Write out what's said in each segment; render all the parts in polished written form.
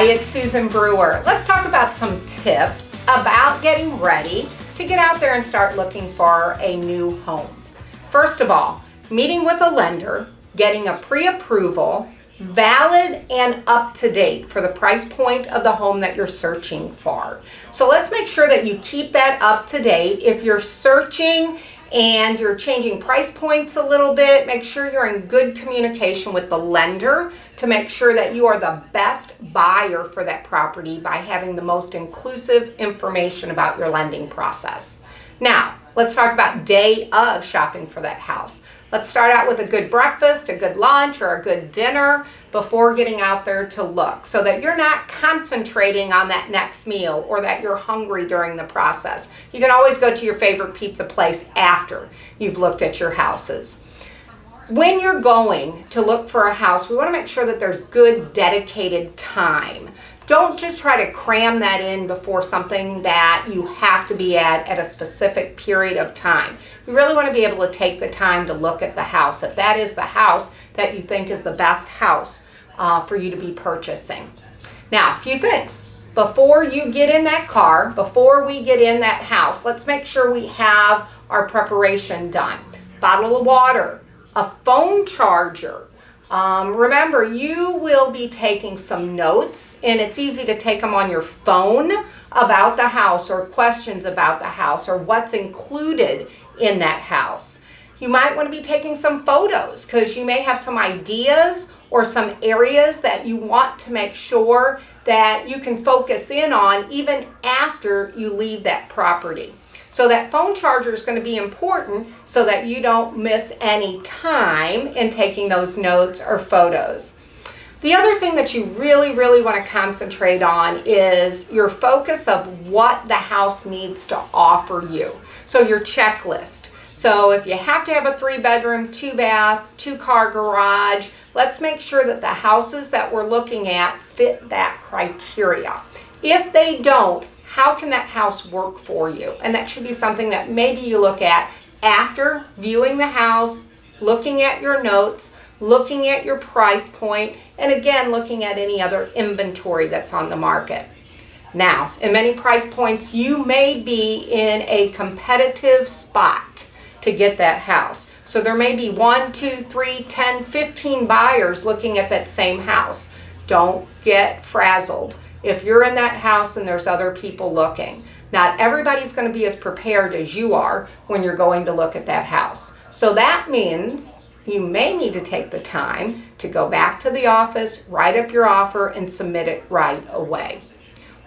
Hi, it's Susan Brewer. Let's talk about some tips about getting ready to get out there and start looking for a new home. First of all, meeting with a lender, getting a pre-approval, valid and up to date for the price point of the home that you're searching for. So let's make sure that you keep that up to date. If you're searching and you're changing price points a little bit, make sure you're in good communication with the lender to make sure that you are the best buyer for that property by having the most inclusive information about your lending process. Now, let's talk about day of shopping for that house. Let's start out with a good breakfast, a good lunch, or a good dinner before getting out there to look, so that you're not concentrating on that next meal or that you're hungry during the process. You can always go to your favorite pizza place after you've looked at your houses. When you're going to look for a house, we want to make sure that there's good dedicated time. Don't just try to cram that in before something that you have to be at a specific period of time. You really want to be able to take the time to look at the house, if that is the house that you think is the best house for you to be purchasing. Now, a few things. Before you get in that car, before we get in that house, let's make sure we have our preparation done. Bottle of water, a phone charger. Remember, you will be taking some notes, and it's easy to take them on your phone about the house, or questions about the house, or what's included in that house. You might want to be taking some photos because you may have some ideas or some areas that you want to make sure that you can focus in on even after you leave that property. So that phone charger is going to be important so that you don't miss any time in taking those notes or photos. The other thing that you really want to concentrate on is your focus of what the house needs to offer you. So your checklist. So if you have to have a 3-bedroom, 2-bath, 2-car garage, let's make sure that the houses that we're looking at fit that criteria. If they don't, how can that house work for you? And that should be something that maybe you look at after viewing the house, looking at your notes, looking at your price point, and again, looking at any other inventory that's on the market. Now, in many price points, you may be in a competitive spot to get that house. So there may be 1, 2, 3, 10, 15 buyers looking at that same house. Don't get frazzled. If you're in that house and there's other people looking, not everybody's going to be as prepared as you are when you're going to look at that house. So that means you may need to take the time to go back to the office, write up your offer, and submit it right away.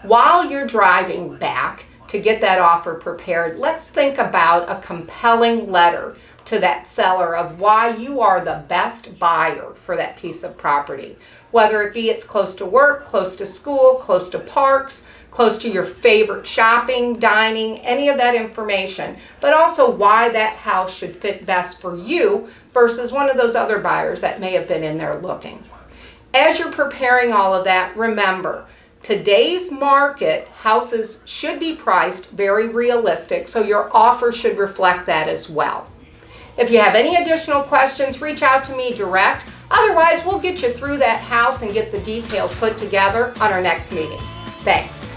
While you're driving back to get that offer prepared, let's think about a compelling letter to that seller of why you are the best buyer for that piece of property. Whether it be it's close to work, close to school, close to parks, close to your favorite shopping, dining, any of that information, but also why that house should fit best for you versus one of those other buyers that may have been in there looking. As you're preparing all of that, remember, today's market, houses should be priced very realistic, so your offer should reflect that as well. If you have any additional questions, reach out to me direct. Otherwise, we'll get you through that house and get the details put together on our next meeting. Thanks.